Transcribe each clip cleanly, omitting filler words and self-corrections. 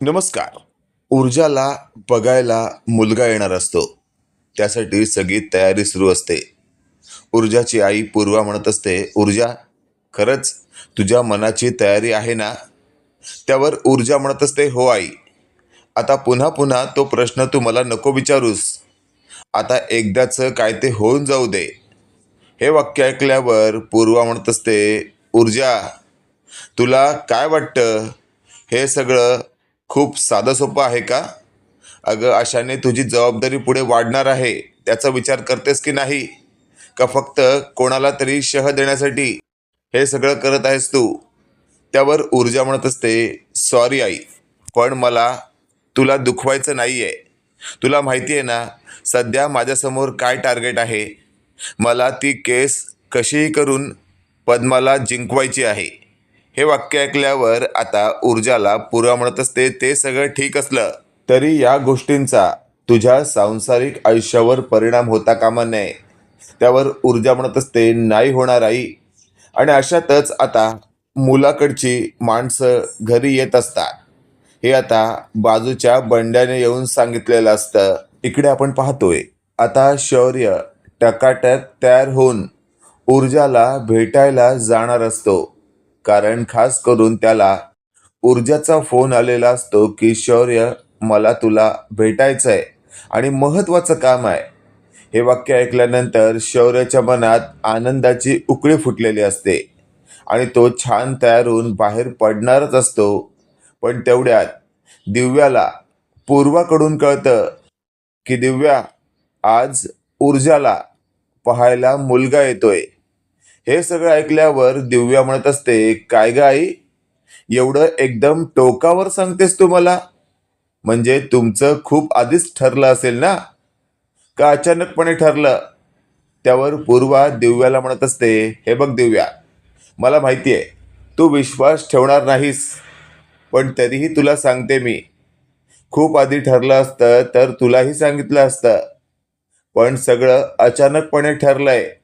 नमस्कार. ऊर्जाला बघायला मुलगा येणार असतो. त्यासाठी सगळी तयारी सुरू असते. ऊर्जाची आई पूर्वा म्हणत असते, "ऊर्जा, खरंच तुझ्या मनाची तयारी आहे ना?" त्यावर ऊर्जा म्हणत असते, "हो आई. आता पुन्हा पुन्हा तो प्रश्न तू मला नको विचारूस. आता एकदाचं काय ते होऊन जाऊ दे." हे वाक्य ऐकल्यावर पूर्वा म्हणत असते, "ऊर्जा, तुला काय वाटतं? हे सगळं खूप साधं सोपं आहे का? अगं अशाने तुझी जबाबदारी पुढे वाढणार आहे, त्याचा विचार करतेस की नाही? का फक्त कोणाला तरी शह देण्यासाठी हे सगळं करत आहेस तू?" त्यावर ऊर्जा म्हणत असते, "सॉरी आई, पण मला तुला दुखवायचं नाही आहे. तुला माहिती आहे ना, सध्या माझ्यासमोर काय टार्गेट आहे. मला ती केस कशीही करून पद्माला जिंकवायची आहे." हे वाक्य ऐकल्यावर आता ऊर्जाला पूर्वा म्हणत असते, "ते सगळं ठीक असलं तरी या गोष्टींचा तुझ्या सांसारिक आयुष्यावर परिणाम होता कामा नये." त्यावर ऊर्जा म्हणत असते, "नाही होणार आई." आणि अशातच आता मुलाकडची माणसं घरी येत असतात. हे आता बाजूच्या बंड्याने येऊन सांगितलेलं असतं. इकडे आपण पाहतोय आता शौर्य टकाटक तयार होऊन ऊर्जाला भेटायला जाणार असतो. कारण खास करून त्याला ऊर्जाचा फोन आलेला असतो की शौर्य, मला तुला भेटायचंय आणि महत्वाचं काम आहे. हे वाक्य ऐकल्यानंतर शौर्याच्या मनात आनंदाची उकळी फुटलेली असते आणि तो छान तयार होऊन बाहेर पडणारच असतो. पण तेवढ्यात दिव्याला पूर्वाकडून कळतं की दिव्या, आज ऊर्जाला पाहायला मुलगा येतोय. हे सगळं ऐकल्यावर दिव्या म्हणत असते, "काय ग आई, एवढं एकदम टोकावर सांगतेस तू मला? म्हणजे तुमचं खूप आधीच ठरलं असेल ना, का अचानकपणे ठरलं?" त्यावर पूर्वा दिव्याला म्हणत असते, "हे बघ दिव्या, मला माहिती आहे तू विश्वास ठेवणार नाहीस, पण तरीही तुला सांगते मी. खूप आधी ठरलं असतं तर तुलाही सांगितलं असतं, पण सगळं अचानकपणे ठरलंय."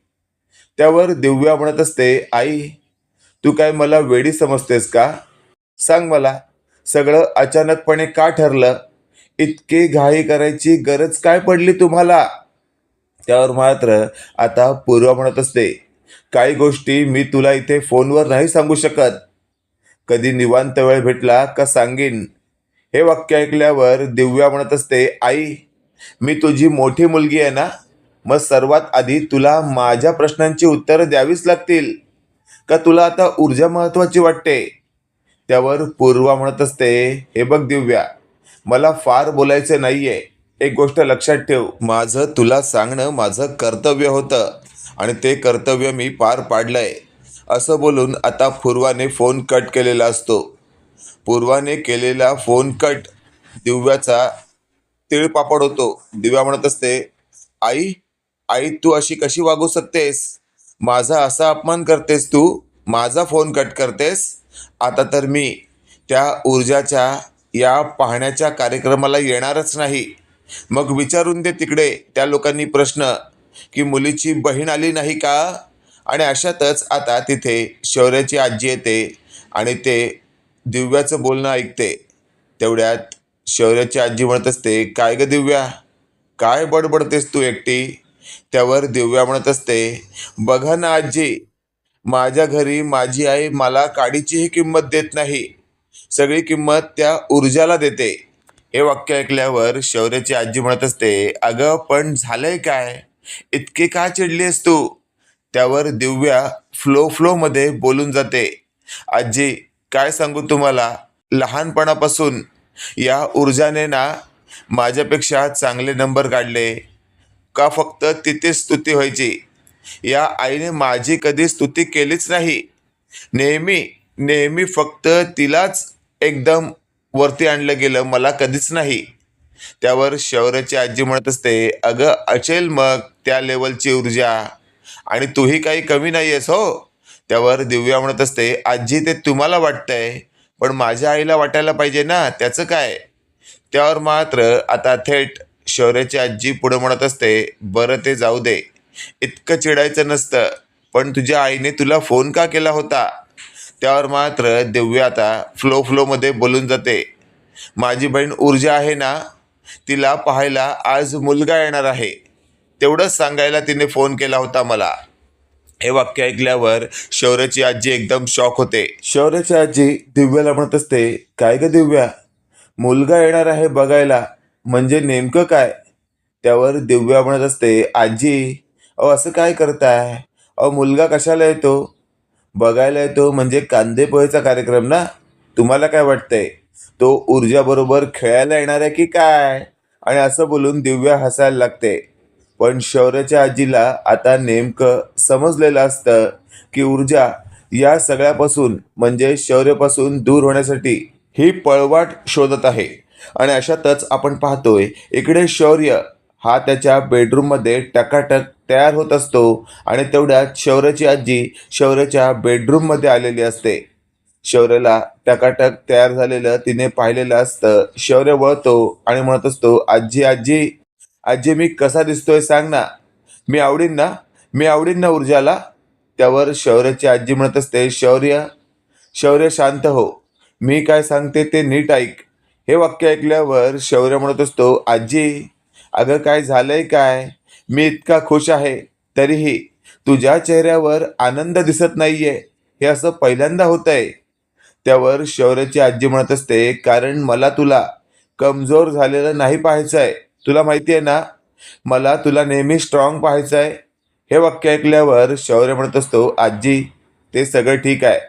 त्यावर दिव्या म्हणत असते, "आई, तू काय मला वेडी समजतेस का? सांग मला, सगळं अचानकपणे का ठरलं? इतकी घाई करायची गरज काय पडली तुम्हाला?" त्यावर मात्र आता पूर्वा म्हणत असते, "काही गोष्टी मी तुला इथे फोनवर नाही सांगू शकत. कधी निवांत वेळ भेटला का सांगीन." हे वाक्य ऐकल्यावर दिव्या म्हणत असते, "आई, मी तुझी मोठी मुलगी आहे ना, मग सर्वात आधी तुला माझ्या प्रश्नांची उत्तरं द्यावीच लागतील. का तुला आता ऊर्जा महत्वाची वाटते?" त्यावर पूर्वा म्हणत असते, "हे बघ दिव्या, मला फार बोलायचं नाहीये. एक गोष्ट लक्षात ठेव, माझं तुला सांगणं माझं कर्तव्य होतं आणि ते कर्तव्य मी पार पाडलंय." असं बोलून आता पूर्वाने फोन कट केलेला असतो. पूर्वाने केलेला फोन कट दिव्याचा तिळपापड होतो. दिव्या म्हणत असते, "आई, आई, तू अशी कशी वागू शकतेस? माझा असा अपमान करतेस तू? माझा फोन कट करतेस? आता तर मी त्या ऊर्जाच्या या पाहण्याच्या कार्यक्रमाला येणारच नाही. मग विचारून दे तिकडे त्या लोकांनी प्रश्न की मुलीची बहीण आली नाही का?" आणि अशातच आता तिथे शौर्याची आजी येते आणि ते दिव्याचं बोलणं ऐकते. तेवढ्यात शौर्याची आजी म्हणत असते, "काय ग दिव्या, काय बडबडतेस तू एकटी?" त्यावर दिव्या म्हणत असते, "बघा ना आजी, माझ्या घरी माझी आई मला काडीचीही किंमत देत नाही. सगळी किंमत त्या ऊर्जाला देते." हे वाक्य ऐकल्यावर शौर्याची आजी म्हणत असते, "अगं पण झालंय काय? इतकी का चिडलीस तू?" त्यावर दिव्या फ्लो मध्ये बोलून जाते, "आजी, काय सांगू तुम्हाला, लहानपणापासून या ऊर्जाने ना माझ्यापेक्षा चांगले नंबर काढले. का फक्त तिथेच स्तुती व्हायची. या आईने माझी कधी स्तुती केलीच नाही. नेहमी नेहमी फक्त तिलाच एकदम वरती आणलं गेलं, मला कधीच नाही." त्यावर शौर्याची आजी म्हणत असते, "अगं अचेल मग त्या लेवलची ऊर्जा, आणि तूही काही कमी नाही आहेस हो." त्यावर दिव्या म्हणत असते, "आजी, ते तुम्हाला वाटतंय, पण माझ्या आईला वाटायला पाहिजे ना, त्याचं काय?" त्यावर मात्र आता थेट शौर्याची आजी पुढे म्हणत असते, "बरं ते जाऊ दे, इतकं चिडायचं नसतं, पण तुझ्या आईने तुला फोन का केला होता?" त्यावर मात्र दिव्या आता फ्लोमध्ये बोलून जाते, माझी बहीण ऊर्जा आहे ना, तिला पाहायला आज मुलगा येणार आहे, तेवढंच सांगायला तिने फोन केला होता मला. हे वाक्य ऐकल्यावर शौर्याची आजी एकदम शॉक होते. शौर्याची आजी दिव्याला म्हणत असते, काय ग दिव्या, मुलगा येणार आहे बघायला म्हणजे नेमकं काय? त्यावर दिव्या म्हणत असते, आजी अहो असं काय करताय? अहो मुलगा कशाला येतो? बघायला येतो म्हणजे कांदे पोहेचा कार्यक्रम ना. तुम्हाला काय वाटतंय, तो ऊर्जा बरोबर खेळायला येणार आहे की काय? आणि असं बोलून दिव्या हसायला लागते. पण शौर्याच्या आजीला आता नेमकं समजलेलं असतं की ऊर्जा या सगळ्यापासून म्हणजे शौर्यापासून दूर होण्यासाठी ही पळवाट शोधत आहे. आणि अशातच आपण पाहतोय इकडे शौर्य हा त्याच्या बेडरूममध्ये टकाटक तयार होत असतो आणि तेवढ्यात शौर्याची आजी शौर्याच्या बेडरूममध्ये आलेली असते. शौर्याला टकाटक तयार झालेलं तिने पाहिलेलं असतं. शौर्य वळतो आणि म्हणत असतो, आजी आजी आजी मी कसा दिसतोय सांग ना, मी आवडीन ना ऊर्जाला? त्यावर शौर्याची आजी म्हणत असते, शौर्य शौर्य शांत हो, मी काय सांगते ते नीट ऐक. हे वाक्य ऐकल्यावर शौर्य म्हणत असतो, आजी अगं काय झालंय काय? मी इतका खुश आहे तरीही तुझ्या चेहऱ्यावर आनंद दिसत नाहीये, हे असं पहिल्यांदा होतंय. त्यावर शौर्याची आजी म्हणत असते, कारण मला तुला कमजोर झालेलं नाही पाहायचंय, तुला माहिती आहे ना, मला तुला नेहमी स्ट्रॉंग पाहायचंय. हे वाक्य ऐकल्यावर शौर्य म्हणत असतो, आजी ते सगळं ठीक आहे,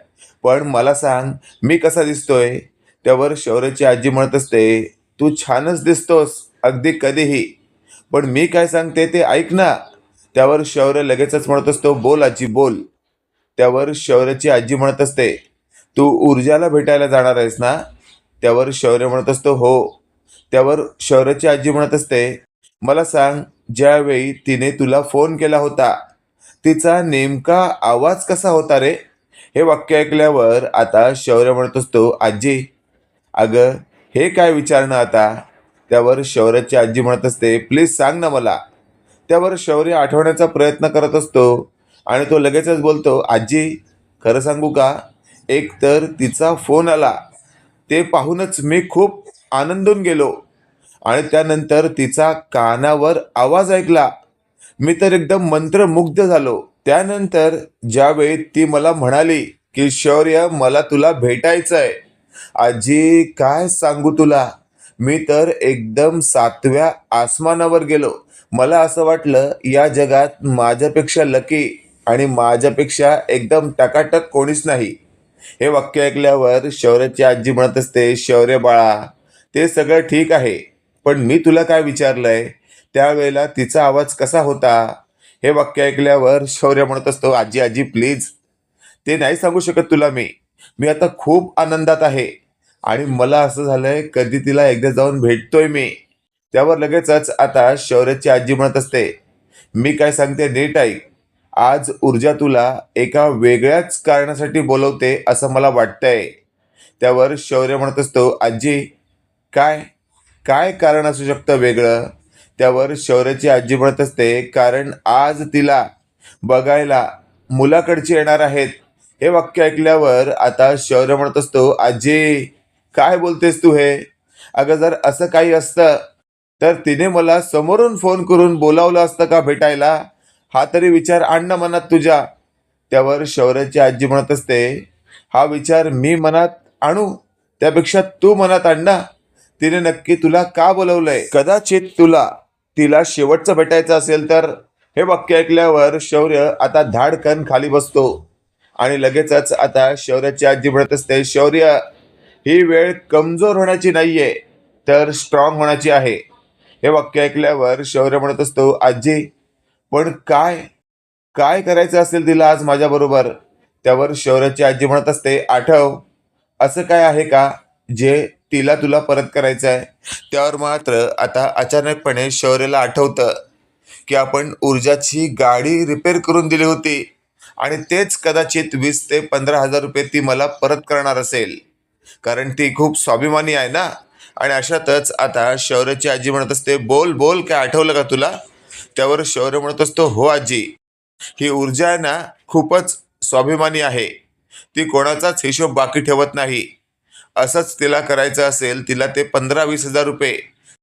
पण मला सांग मी कसा दिसतोय? त्यावर शौर्याची आजी म्हणत असते, तू छानच दिसतोस अगदी कधीही, पण मी काय सांगते ते ऐक ना. त्यावर शौर्य लगेचच म्हणत असतो, बोल आजी बोल. त्यावर शौर्याची आजी म्हणत असते, तू ऊर्जाला भेटायला जाणार आहेस ना? त्यावर शौर्य म्हणत असतो, हो. त्यावर शौर्याची आजी म्हणत असते, मला सांग ज्यावेळी तिने तुला फोन केला होता तिचा नेमका आवाज कसा होता रे? हे वाक्य ऐकल्यावर आता शौर्य म्हणत असतो, आजी अगं हे काय विचारणं आता? त्यावर शौर्याची आजी म्हणत असते, प्लीज सांग ना मला. त्यावर शौर्य आठवण्याचा प्रयत्न करत असतो आणि तो लगेचच बोलतो, आजी खरं सांगू का, एक तर तिचा फोन आला, ते पाहूनच मी खूप आनंदून गेलो आणि त्यानंतर तिचा कानावर आवाज ऐकला, मी तर एकदम मंत्रमुग्ध झालो. त्यानंतर ज्यावेळी ती मला म्हणाली की शौर्य मला तुला भेटायचंय, आजी काय सांगू तुला, मी तर एकदम 7व्या आसमानावर गेलो. मला असं वाटलं या जगात माझ्यापेक्षा लकी आणि माझ्यापेक्षा एकदम टकाटक कोणीच नाही. हे वाक्य ऐकल्यावर शौर्याची आजी म्हणत असते, शौर्य बाळा ते सगळं ठीक आहे, पण मी तुला काय विचारलंय, त्यावेळेला तिचा आवाज कसा होता? हे वाक्य ऐकल्यावर शौर्य म्हणत असतो, आजी आजी प्लीज, ते नाही सांगू शकत तुला मी. मी आता खूप आनंदात आहे आणि मला असं झालंय कधी तिला एकदा जाऊन भेटतोय मी. त्यावर लगेचच आता शौर्याची आजी म्हणत असते, मी काय सांगते नीट ऐक. आज ऊर्जा तुला एका वेगळ्याच कारणासाठी बोलवते असं मला वाटतंय. त्यावर शौर्य म्हणत असतो, आजी काय काय कारण असू शकतं वेगळं? त्यावर शौर्याची आजी म्हणत असते, कारण आज तिला बघायला मुलाकडची येणार आहेत. हे वाक्य ऐकल्यावर आता शौर्य म्हणत असतो, आजी काय बोलतेस तू हे? अगं जर असं काही असतं तर तिने मला समोरून फोन करून बोलावलं असतं का भेटायला? हा तरी विचार आण ना मनात तुझ्या. त्यावर शौर्याची आजी म्हणत असते, हा विचार मी मनात आणू त्यापेक्षा तू मनात आण ना. तिने नक्की तुला का बोलवलंय? कदाचित तुला तिला शेवटचं भेटायचं असेल तर. हे वाक्य ऐकल्यावर शौर्य आता धाडकन खाली बसतो आणि लगेचच आता शौर्याची आजी म्हणत असते, शौर्य ही वेळ कमजोर होण्याची नाहीये तर स्ट्रॉंग होण्याची आहे. हे वाक्य ऐकल्यावर शौर्य म्हणत असतो, आजी पण काय काय करायचं असेल तिला आज माझ्याबरोबर? त्यावर शौर्याची आजी म्हणत असते, आठव असं काय आहे का जे तिला तुला परत करायचं आहे? त्यावर मात्र आता अचानकपणे शौर्याला आठवतं की आपण ऊर्जाची गाडी रिपेअर करून दिली होती आणि तेच कदाचित 20 ते 15 हजार रुपये ती मला परत करणार असेल, कारण ती खूप स्वाभिमानी आहे ना. आणि अशातच आता शौर्याची आजी म्हणत असते, बोल बोल काय आठवलं का तुला? त्यावर शौर्य म्हणत असतो, हो आजी, ही ऊर्जा आहे ना खूपच स्वाभिमानी आहे, ती कोणाचाच हिशोब बाकी ठेवत नाही. असंच तिला करायचं असेल, तिला ते 15-20 हजार रुपये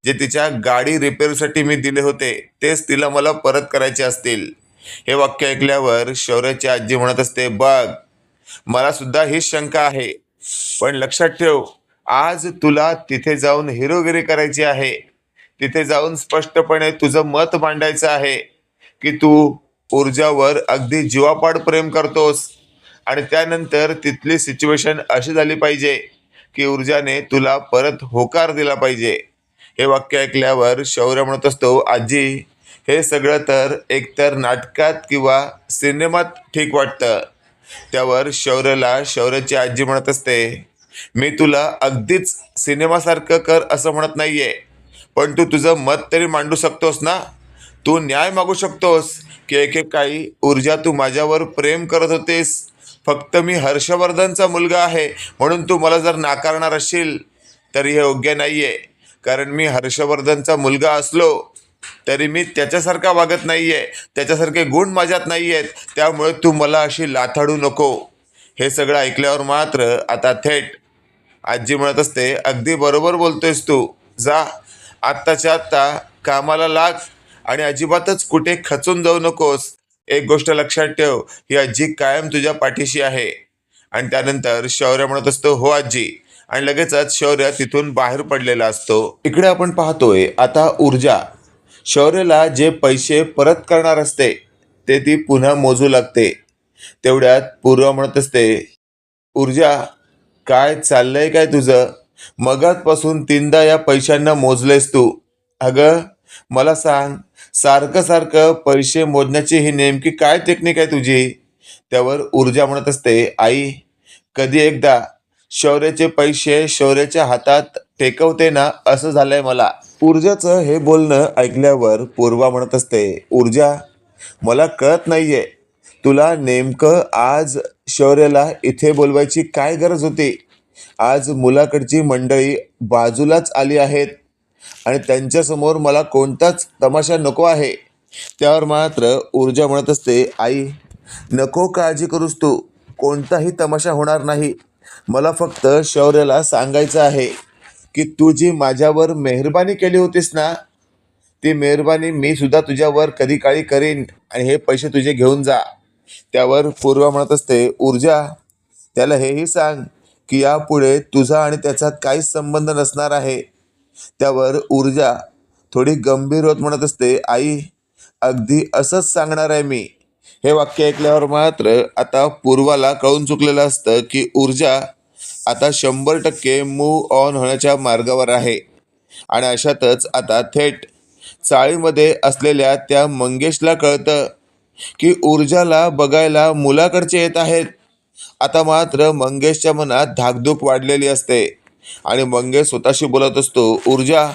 जे तिच्या गाडी रिपेअरसाठी मी दिले होते तेच तिला मला परत करायचे असतील. हे वाक्य ऐकल्यावर शौर्याची आजी म्हणत असते, बघ, मला सुद्धा हीच शंका आहे, पण लक्षात ठेव, आज तुला तिथे जाऊन हिरोगिरी करायची आहे. तिथे जाऊन स्पष्टपणे तुझं मत मांडायचं आहे की तू ऊर्जावर अगदी जीवापाड प्रेम करतोस आणि त्यानंतर तिथली सिच्युएशन अशी झाली पाहिजे की ऊर्जाने तुला परत होकार दिला पाहिजे. हे वाक्य ऐकल्यावर शौर्य म्हणत असतो, आजी, हे सगळं तर एकतर नाटकात किंवा सिनेमात ठीक वाटतं. त्यावर शौर्याची आजी म्हणत असते, मी तुला अगदीच सिनेमासारखं कर असं म्हणत नाहीये, पण तू तुझं मत तरी मांडू शकतोस ना. तू न्याय मागू शकतोस की एकेकाळी ऊर्जा तू माझ्यावर प्रेम करत होतीस, फक्त मी हर्षवर्धनचा मुलगा आहे म्हणून तू मला जर नाकारणार असशील तर हे योग्य नाहीये. कारण मी हर्षवर्धनचा मुलगा असलो तरी मी त्याच्यासारखा वागत नाहीये, त्याच्यासारखे गुण माझ्यात नाहीयेत, त्यामुळे तू मला अशी लाथाडू नको. हे सगळं ऐकल्यावर मात्र आता थेट आजी म्हणत असते, अगदी बरोबर बोलतोयस तू, जा आत्ताच्या आत्ता कामाला लाग आणि अजिबातच कुठे खचून जाऊ नकोस. एक गोष्ट लक्षात ठेव, ही आजी कायम तुझ्या पाठीशी आहे. आणि त्यानंतर शौर्य म्हणत असतो, हो आजी, आणि लगेचच शौर्य तिथून बाहेर पडलेला असतो. इकडे आपण पाहतोय आता ऊर्जा शौर्यला जे पैसे परत करणार असते ते ती पुन्हा मोजू लागते. तेवढ्यात पूर्वा म्हणत असते, ऊर्जा, काय चाललंय काय तुझं? मगाचपासून 3दा या पैशांना मोजलेस तू. अगं, मला सांग, सारखं सारखं पैसे मोजण्याची ही नेमकी काय टेक्निक आहे तुझी? त्यावर ऊर्जा म्हणत असते, आई, कधी एकदा शौर्याचे पैसे शौर्याच्या हातात टेकवते ना, असं झालंय मला. ऊर्जाचं हे बोलणं ऐकल्यावर पूर्वा म्हणत असते, ऊर्जा, मला कळत नाहीये, तुला नेमकं आज शौर्याला इथे बोलवायची काय गरज होती? आज मुलाकडची मंडळी बाजूलाच आली आहेत आणि त्यांच्यासमोर मला कोणताच तमाशा नको आहे. त्यावर मात्र ऊर्जा म्हणत असते, आई, नको काळजी करूस तू, कोणताही तमाशा होणार नाही. मला फक्त शौर्याला सांगायचं आहे की तू जी माझ्यावर मेहरबानी केली होतीस ना, ती मेहरबानी मी सुद्धा तुझ्यावर कधी काळी करीन आणि हे पैसे तुझे घेऊन जा. त्यावर पूर्वा म्हणत असते, ऊर्जा, त्याला हेही सांग की यापुढे तुझा आणि त्याचा काहीच संबंध नसणार आहे. त्यावर ऊर्जा थोडी गंभीर होत म्हणत असते, आई, अगदी असंच सांगणार आहे मी. हे वाक्य ऐकल्यावर मात्र आता पूर्वाला कळून चुकलेलं असतं की ऊर्जा आता 100% मूव्ह ऑन होण्याच्या मार्गावर आहे. आणि अशातच आता थेट चाळीमध्ये असलेल्या त्या मंगेशला कळतं की ऊर्जाला बघायला मुलाकडचे येत आहेत. आता मात्र मंगेशच्या मनात धाकधूक वाढलेली असते आणि मंगेश स्वतःशी बोलत असतो, ऊर्जा,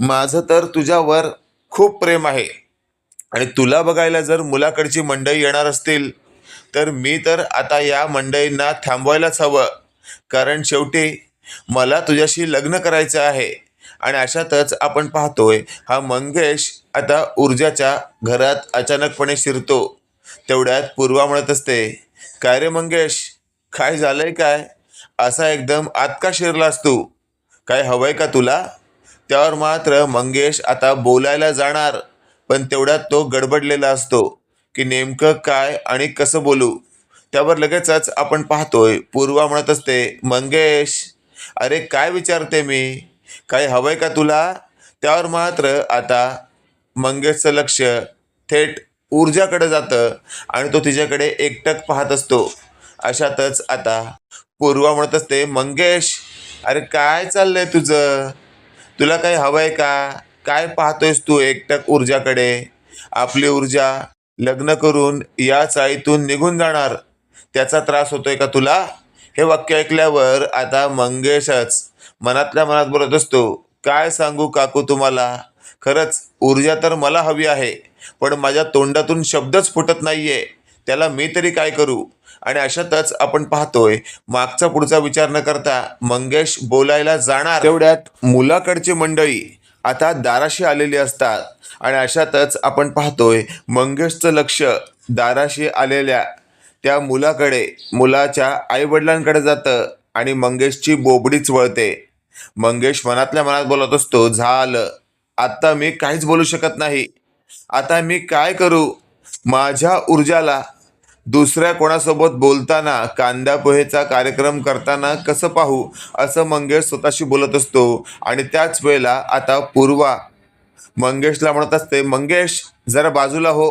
माझं तर तुझ्यावर खूप प्रेम आहे आणि तुला बघायला जर मुलाकडची मंडळी येणार असतील तर मी तर आता या मंडळींना थांबवायलाच हवं. कारण शेवटी मला तुझ्याशी लग्न करायचं आहे. आणि अशातच आपण पाहतोय हा मंगेश आता ऊर्जाच्या घरात अचानकपणे शिरतो. तेवढ्यात पूर्वा म्हणत असते, काय रे मंगेश, काय झालंय काय? असा एकदम आत का शिरलास तू? काय हवंय का तुला? त्यावर मात्र मंगेश आता बोलायला जाणार, पण तेवढ्यात तो गडबडलेला असतो की नेमकं काय आणि कसं बोलू. त्यावर लगेचच आपण पाहतोय पूर्वा म्हणत असते, मंगेश, अरे काय विचारते मी, काय हवंय का तुला? त्यावर मात्र आता मंगेशचं लक्ष थेट ऊर्जाकडे जातं आणि तो तिच्याकडे एकटक पाहत असतो. अशातच आता पूर्वा म्हणत असते, मंगेश, अरे काय चाललंय तुझं? तुला काही हवंय का? काय पाहतोयस तू एकटक ऊर्जाकडे? आपली ऊर्जा लग्न करून या चाळीतून निघून जाणार, त्याचा त्रास होतोय का तुला? हे वाक्य ऐकल्यावर आता मंगेशच मनातल्या मनात बोलत असतो, काय सांगू काकू तुम्हाला, खरंच ऊर्जा तर मला हवी आहे, पण माझ्या तोंडातून शब्दच फुटत नाहीये, त्याला मी तरी काय करू? आणि अशातच आपण पाहतोय मागचा पुढचा विचार न करता मंगेश बोलायला जाणार. तेवढ्यात मुलाकडची मंडळी आता दाराशी आलेली असतात आणि अशातच आपण पाहतोय मंगेशचं लक्ष दाराशी आलेल्या त्या मुलाकडे, मुलाच्या आईवडिलांकडे जातं आणि मंगेशची बोबडीच वळते. मंगेश मनातल्या मनात बोलत असतो, झालं, आता मी काहीच बोलू शकत नाही. आता मी काय करू? माझ्या ऊर्जाला दुसऱ्या कोणासोबत बोलताना, कांदा पोहेचा कार्यक्रम करताना कसं पाहू, असं मंगेश स्वतःशी बोलत असतो. आणि त्याच वेळेला आता पूर्वा मंगेशला म्हणत असते, मंगेश जरा बाजूला हो,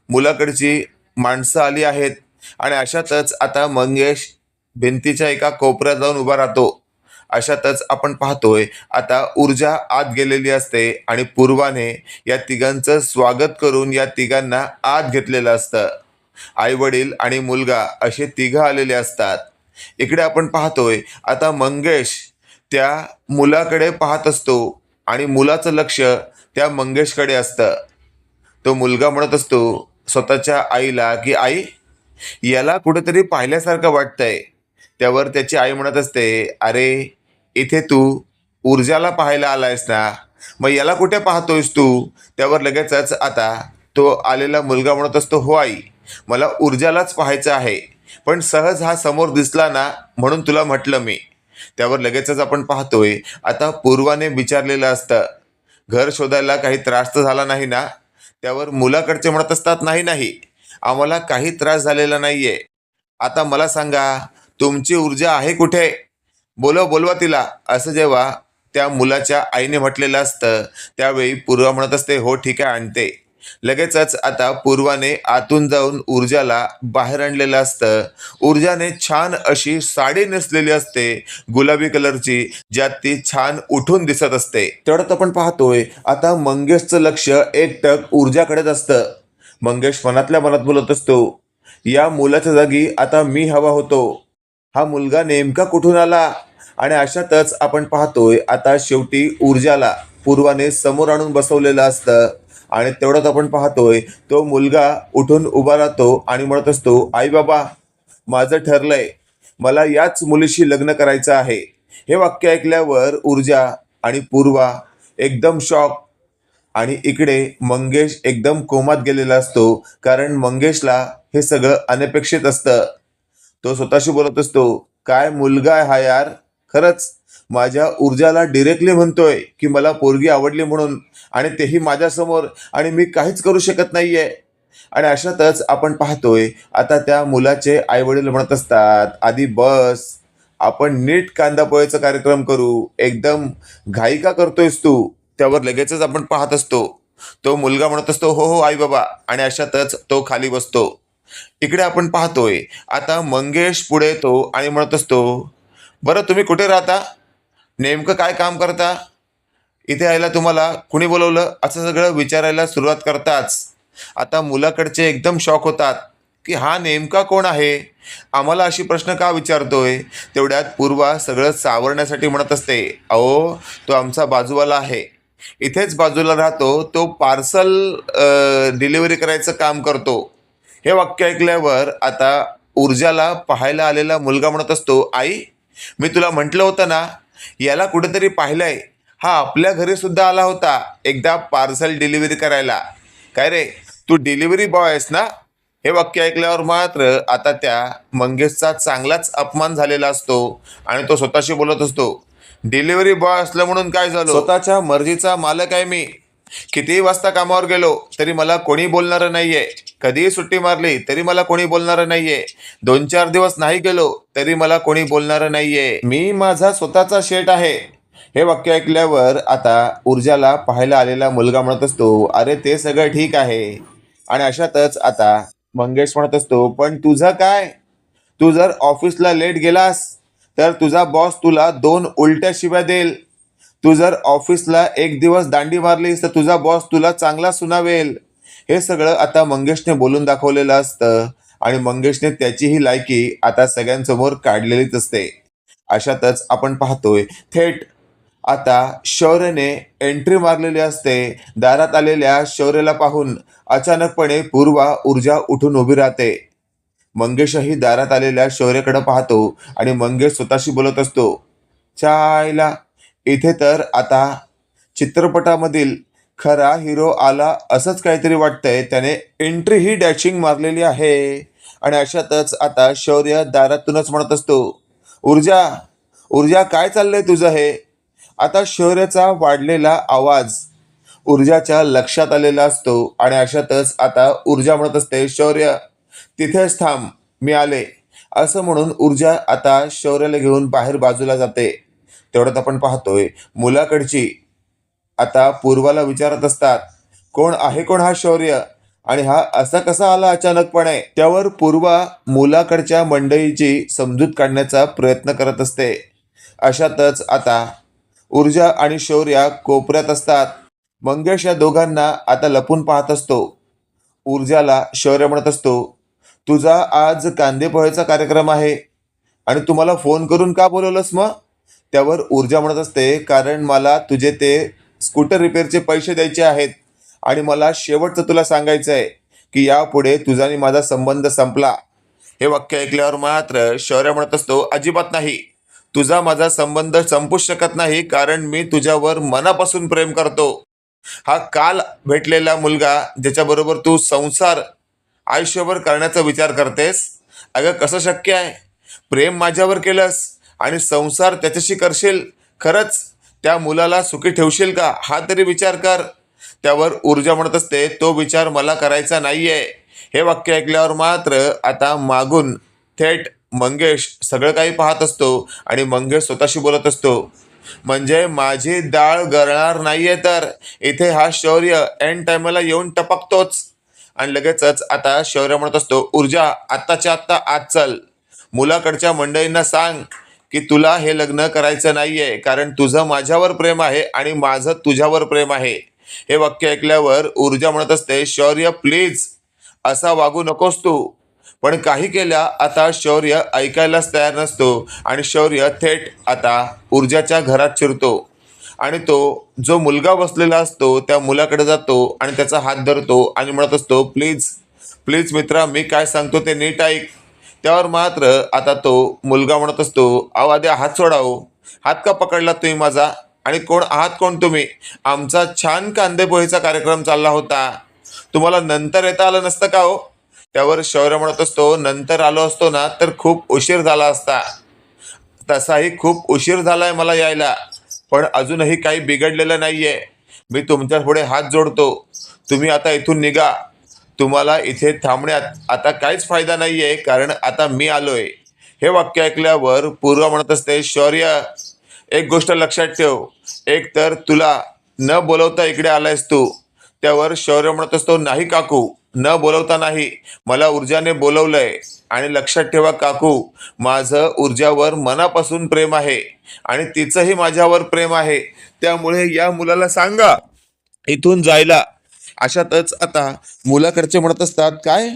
मुलाकडची माणसं आली आहेत. आणि अशातच आता मंगेश भिंतीच्या एका कोपऱ्यात जाऊन उभा राहतो. अशातच आपण पाहतोय आता ऊर्जा आत गेलेली असते आणि पूर्वाने या तिघांचं स्वागत करून या तिघांना आत घेतलेलं असतं. आई वडील आणि मुलगा असे तिघं आलेले असतात. इकडे आपण पाहतोय आता मंगेश त्या मुलाकडे पाहत असतो आणि मुलाचं लक्ष त्या मंगेशकडे असतं. तो मुलगा म्हणत असतो स्वतःच्या आईला की आई, याला कुठेतरी पाहिल्यासारखं वाटतंय. त्यावर त्याची आई म्हणत असते, अरे इथे तू ऊर्जाला पाहायला आलायस ना, मग याला कुठे पाहतोयस तू? त्यावर लगेचच आता तो आलेला मुलगा म्हणत असतो, हो आई, मला ऊर्जालाच पाहायचं आहे, पण सहज हा समोर दिसला ना म्हणून तुला म्हटलं मी. त्यावर लगेचच आपण पाहतोय आता पूर्वाने विचारलेलं असतं, घर शोधायला काही त्रास तर झाला नाही ना? त्यावर मुलाकडचे म्हणत असतात, नाही नाही, आम्हाला काही त्रास झालेला नाहीये. आता मला सांगा, तुमची ऊर्जा आहे कुठे? बोलवा तिला, असं जेव्हा त्या मुलाच्या आईने म्हटलेलं असतं त्यावेळी पूर्वा म्हणत असते, हो ठीक आहे, आणते. लगेचच आता पूर्वाने आतून जाऊन ऊर्जाला बाहेर आणलेलं असतं. ऊर्जाने छान अशी साडी नेसलेली असते, गुलाबी कलरची, ज्यात ती छान उठून दिसत असते. तेवढ्यात आपण पाहतोय आता मंगेशचं लक्ष एकटक ऊर्जाकडेच असतं. मंगेश मनातल्या मनात बोलत असतो, या मुलाच्या जागी आता मी हवा होतो. हा मुलगा नेमका कुठून आला? आणि अशातच आपण पाहतोय आता शेवटी ऊर्जाला पूर्वाने समोर आणून बसवलेलं असतं. आणि तेवढ्यात आपण पाहतोय तो मुलगा उठून उभा राहतो आणि म्हणत असतो, आई बाबा, माझं ठरलंय, मला याच मुलीशी लग्न करायचं आहे. हे वाक्य ऐकल्यावर ऊर्जा आणि पूर्वा एकदम शॉक. आणि इकडे मंगेश एकदम कोमात गेलेला असतो, कारण मंगेशला हे सगळं अनपेक्षित असतं. तो स्वतःशी बोलत असतो, काय मुलगा आहे हा यार, खरंच माझ्या ऊर्जाला डिरेक्टली म्हणतोय की मला पोरगी आवडली म्हणून, आणि तेही माझ्यासमोर, आणि मी काहीच करू शकत नाहीये. आणि अशातच आपण पाहतोय आता त्या मुलाचे आई वडील म्हणत असतात, आधी बस, आपण नीट कांदा पोह्याचा कार्यक्रम करू, एकदम घाई का करतोयस तू? त्यावर लगेचच आपण पाहत असतो तो मुलगा म्हणत असतो, हो हो आई बाबा, आणि अशातच तो खाली बसतो. इकडे आपण पाहतोय आता मंगेश पुढे येतो आणि म्हणत असतो, बरं तुम्ही कुठे राहता? नेमकं काय काम करता? इथे यायला तुम्हाला कुणी बोलवलं? असं सगळं विचारायला सुरुवात करताच आता मुलाकडचे एकदम शॉक होतात की हा नेमका कोण आहे, आम्हाला अशी प्रश्न का विचारतोय. तेवढ्यात पूर्वा सगळं सावरण्यासाठी म्हणत असते, अहो तो आमचा बाजूवाला आहे, इथेच बाजूला राहतो, तो पार्सल डिलिव्हरी करायचं काम करतो. हे वाक्य ऐकल्यावर आता ऊर्जाला पाहायला आलेला मुलगा म्हणत असतो, आई, मी तुला म्हटलं होतं ना, याला कुठेतरी पाहिलंय, हा आपल्या घरी सुद्धा आला होता एकदा पार्सल डिलिव्हरी करायला. काय रे, तू डिलिव्हरी बॉय आहेस ना? हे वाक्य ऐकल्यावर मात्र आता त्या मंगेशचा चांगलाच अपमान झालेला असतो आणि तो स्वतःशी बोलत असतो, डिलिव्हरी बॉय असलं म्हणून काय झालं, स्वतःच्या मर्जीचा मालक आहे मी. कितीही वाजता कामावर गेलो तरी मला कोणी बोलणारं नाहीये, कधीही सुट्टी मारली तरी मला कोणी बोलणारं नाहीये, 2-4 दिवस नाही गेलो तरी मला कोणी बोलणारं नाहीये, मी माझा स्वतःचा शेट आहे. हे वाक्य ऐकल्यावर आता ऊर्जाला पाहायला आलेला मुलगा म्हणत असतो, अरे ते सगळं ठीक आहे. आणि अशातच आता मंगेश म्हणत असतो, पण तुझं काय? तू जर ऑफिसला लेट गेलास तर तुझा बॉस तुला 2 उलट्या शिव्या देईल. तू जर ऑफिसला 1 दिवस दांडी मारलीस तर तुझा बॉस तुला चांगला सुनावेल. हे सगळं आता मंगेशने बोलून दाखवलेलं असतं आणि मंगेशने त्याचीही लायकी आता सगळ्यांसमोर काढलेलीच असते. अशातच आपण पाहतोय थेट आता शौर्यने एंट्री मारलेली असते. दारात आलेल्या शौर्याला पाहून अचानकपणे पूर्वा ऊर्जा उठून उभी राहते. मंगेशही दारात आलेल्या शौर्याकडे पाहतो आणि मंगेश स्वतःशी बोलत असतो, चायला, इथे तर आता चित्रपटामधील खरा हिरो आला असंच काहीतरी वाटतंय, त्याने एंट्री ही डॅशिंग मारलेली आहे. आणि अशातच आता शौर्य दारातूनच म्हणत असतो, ऊर्जा, ऊर्जा काय चाललंय तुझं हे? आता शौर्याचा वाढलेला आवाज ऊर्जाच्या लक्षात आलेला असतो आणि अशातच आता ऊर्जा म्हणत असते, शौर्य तिथेच थांब, मी आले. असं म्हणून ऊर्जा आता शौर्याला घेऊन बाहेर बाजूला जाते. तेवढ्यात आपण पाहतोय मुलाकडची आता पूर्वाला विचारत असतात, कोण हा शौर्य आणि हा असा कसा आला अचानकपणे? त्यावर पूर्वा मुलाकडच्या मंडळीची समजूत काढण्याचा प्रयत्न करत असते. अशातच आता ऊर्जा आणि शौर्य कोपऱ्यात असतात. मंगेश या दोघांना आता लपून पाहत असतो. ऊर्जाला शौर्य म्हणत असतो, तुझा आज कांदे पोह्याचा कार्यक्रम आहे आणि तू मला फोन करून का बोलवलंस मग? त्यावर ऊर्जा म्हणत असते, कारण मला तुझे ते स्कूटर रिपेअरचे पैसे द्यायचे आहेत आणि मला शेवटचं तुला सांगायचं आहे की यापुढे तुझा आणि माझा संबंध संपला. हे वाक्य ऐकल्यावर मात्र शौर्य म्हणत असतो, अजिबात नाही. तुझा माझा संबंध संपूच शकत नाही, कारण मी तुझ्यावर मनापासून प्रेम करतो. हा काल भेटलेला मुलगा ज्याच्याबरोबर तू संसार आयुष्यभर करण्याचा विचार करतेस, अगं कसं शक्य आहे? प्रेम माझ्यावर केलंस आणि संसार त्याच्याशी करशील? खरंच त्या मुलाला सुखी ठेवशील का? हा तरी विचार कर. त्यावर ऊर्जा म्हणत असते, तो विचार मला करायचा नाहीये. हे वाक्य ऐकल्यावर मात्र आता मागून थेट मंगेश सगळं काही पाहत असतो आणि मंगेश स्वतःशी बोलत असतो, म्हणजे माझी डाळ गळणार नाहीये तर इथे हा शौर्य एंड टायमाला येऊन टपकतोच. आणि लगेचच आता शौर्य म्हणत असतो, ऊर्जा आत्ताच्या आत्ता आज चल. मुलाकडच्या मंडळींना सांग की तुला हे लग्न करायचं नाहीये, कारण तुझं माझ्यावर प्रेम आहे आणि माझं तुझ्यावर प्रेम आहे. हे वाक्य ऐकल्यावर ऊर्जा म्हणत असते, शौर्य प्लीज असा वागू नकोस तू. पण काही केल्या आता शौर्य ऐकायलाच तयार नसतो आणि शौर्य थेट आता ऊर्जाच्या घरात शिरतो आणि तो जो मुलगा बसलेला असतो त्या मुलाकडे जातो आणि त्याचा हात धरतो आणि म्हणत असतो, प्लीज प्लीज मित्रा, मी काय सांगतो ते नीट ऐक. त्यावर मात्र आता तो मुलगा म्हणत असतो, अहो आधी हात सोडाव. हात का पकडला तुम्ही माझा? आणि कोण आहात कोण तुम्ही? आमचा छान कांदे पोहेचा कार्यक्रम चालला होता, तुम्हाला नंतर येता आलं नसतं का हो? त्यावर शौर्य म्हणत असतो, नंतर आलो असतो ना तर खूप उशीर झाला असता. तसाही खूप उशीर झालाय मला यायला, पण अजूनही काही बिघडलेलं नाहीये. मी तुमच्या पुढे हात जोडतो, तुम्ही आता इथून निघा. तुम्हाला इथे थांबण्यात आता काहीच फायदा नाहीये, कारण आता मी आलोय. हे वाक्य ऐकल्यावर पूर्वा म्हणत असते, शौर्य एक गोष्ट लक्षात ठेव, एक तर तुला न बोलवता इकडे आलायस तू. त्यावर शौर्य म्हणत असतो, नाही काकू, न बोलवता नाही, मला ऊर्जाने बोलवलंय. आणि लक्षात ठेवा काकू, माझं ऊर्जावर मनापासून प्रेम आहे आणि तिचंही माझ्यावर प्रेम आहे. त्यामुळे या मुलाला सांगा इथून जायला. अशातच आता मुलाकडचे म्हणत असतात, काय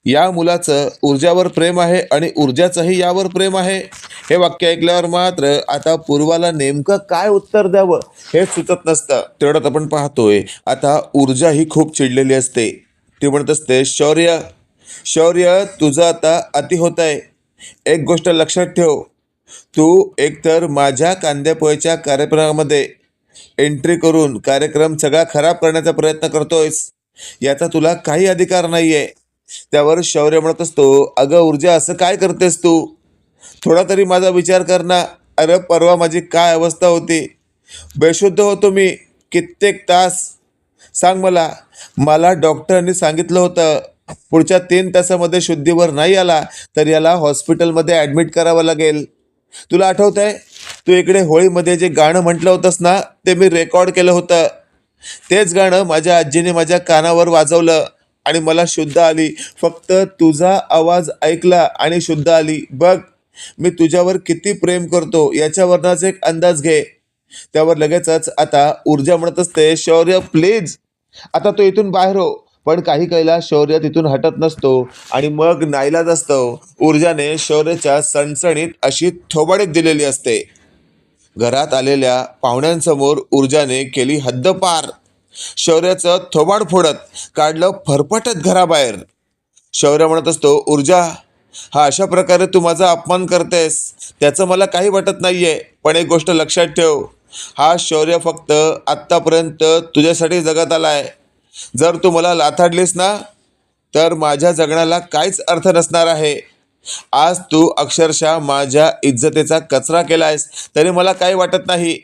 या मुलाचं ऊर्जावर प्रेम आहे आणि ऊर्जाचंही यावर प्रेम आहे? हे वाक्य ऐकल्यावर मात्र आता पूर्वाला नेमकं काय उत्तर द्यावं हे सुचत नसतं. तेवढ्यात आपण पाहतोय आता ऊर्जा ही खूप चिडलेली असते. ती म्हणत असते, शौर्य शौर्य तुझं आता अति होत आहे. एक गोष्ट लक्षात ठेव, तू एकतर माझ्या कांद्यापोह्याच्या कार्यक्रमामध्ये एंट्री करून कार्यक्रम सगळा खराब करण्याचा प्रयत्न करतोयस, याचा तुला काही अधिकार नाहीये. त्यावर शौर्य म्हणत असतो, अगं ऊर्जा असं काय करतेस तू? थोडा तरी माझा विचार कर ना. अरे परवा माझी काय अवस्था होती, बेशुद्ध होतो मी कित्येक तास. सांग मला, मला डॉक्टरांनी सांगितलं होतं पुढच्या 3 तासामध्ये शुद्धीवर नाही आला तर याला हॉस्पिटलमध्ये ॲडमिट करावं लागेल. तुला आठवत आहे, तू इकडे होळीमध्ये जे गाणं म्हटलं होतंस ना, ते मी रेकॉर्ड केलं होतं. तेच गाणं माझ्या आजीने माझ्या कानावर वाजवलं आणि मला शुद्ध आली. फक्त तुझा आवाज ऐकला आणि शुद्ध आली. बघ मी तुझ्यावर किती प्रेम करतो याच्यावरनाच एक अंदाज घे. त्यावर लगेचच आता ऊर्जा म्हणत असते, शौर्य प्लीज आता तो इथून बाहेर हो. पण काही कैला शौर्य तिथून हटत नसतो आणि मग नाईलाज असतो. ऊर्जाने शौर्याच्या सणसणीत अशी थोबाडीत दिलेली असते. घरात आलेल्या पाहुण्यांसमोर ऊर्जाने केली हद्दपार. शौर्याचं थोबाड फोडत काढलं फरफटत घराबाहेर. शौर्य म्हणत असतो, ऊर्जा हा अशा प्रकारे तू माझा अपमान करतेस त्याचं मला काही वाटत नाहीये, पण एक गोष्ट लक्षात ठेव, हा शौर्य फक्त आत्तापर्यंत तुझ्यासाठी जगत आलाय. जर तू मला लाथाडलीस ना तर माझ्या जगण्याला काहीच अर्थ नसणार आहे. आज तू अक्षरशः माझ्या इज्जतीचा कचरा केलायस तरी मला काही वाटत नाही,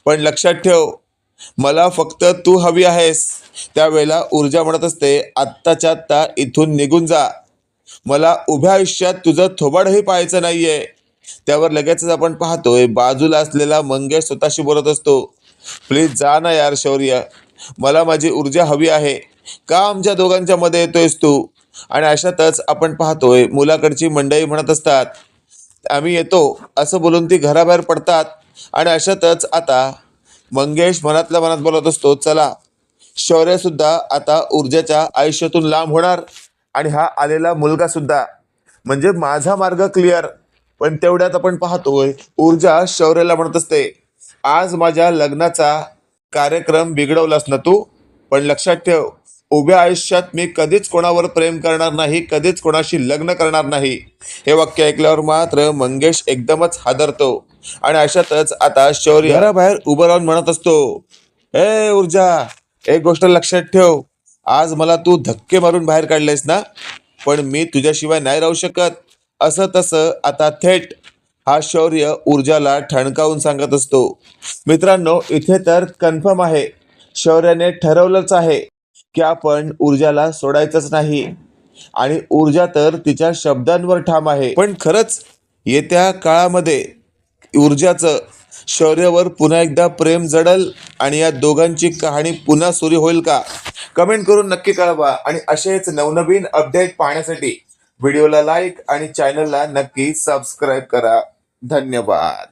पण लक्षात ठेव, मला फक्त तू हवी आहेस. त्यावेळेला ऊर्जा म्हणत असते, आत्ताच्या आत्ता इथून निघून जा. मला उभ्या आयुष्यात तुझं थोबाडही पाहायचं नाहीये. त्यावर लगेचच आपण पाहतोय बाजूला असलेला मंगेश स्वतःशी बोलत असतो, प्लीज जा ना यार शौर्य, मला माझी ऊर्जा हवी आहे. का आमच्या दोघांच्या मध्ये येतोयस तू? आणि अशातच आपण पाहतोय मुलाकडची मंडळी म्हणत असतात, आम्ही येतो असं बोलून ती घराबाहेर पडतात. आणि अशातच आता मंगेश मनातल्या मनात बोलत असतो, चला शौर्य सुद्धा आता ऊर्जाच्या आयुष्यातून लांब होणार आणि हा आलेला मुलगा सुद्धा, म्हणजे माझा मार्ग क्लिअर. पण तेवढ्यात आपण पाहतोय ऊर्जा शौर्याला म्हणत असते, आज माझ्या लग्नाचा कार्यक्रम बिघडवलास ना तू, पण लक्षात ठेव, उभ्या आयुष्यात मी कधीच कोणावर प्रेम करणार नाही, कधीच कोणाशी लग्न करणार नाही. हे वाक्य ऐकल्यावर मात्र मंगेश एकदमच हादरतो. आणि अशातच आता शौर्य घराबाहेर उभं राहून म्हणत असतो, ए ऊर्जा, एक गोष्ट लक्षात ठेव, आज मला तू धक्के मारून बाहेर काढलेस ना, पण मी तुझ्याशिवाय नाही राहू शकत. असं तसं आता थेट हा शौर्य ऊर्जाला ठणकावून सांगत असतो. मित्रांनो, इथे तर कन्फर्म आहे, शौर्याने ठरवलंच आहे की आपण ऊर्जाला सोडायचंच नाही. आणि ऊर्जा तर तिच्या शब्दांवर ठाम आहे. पण खरंच येत्या काळामध्ये ऊर्जाचं शौर्यावर पुन्हा एकदा प्रेम जडल आणि या दोघांची कहाणी पुन्हा सुरू होईल का? कमेंट करून नक्की कळवा. आणि असेच नवनवीन अपडेट पाहण्यासाठी व्हिडिओला लाईक आणि चॅनलला नक्की सबस्क्राईब करा. धन्यवाद.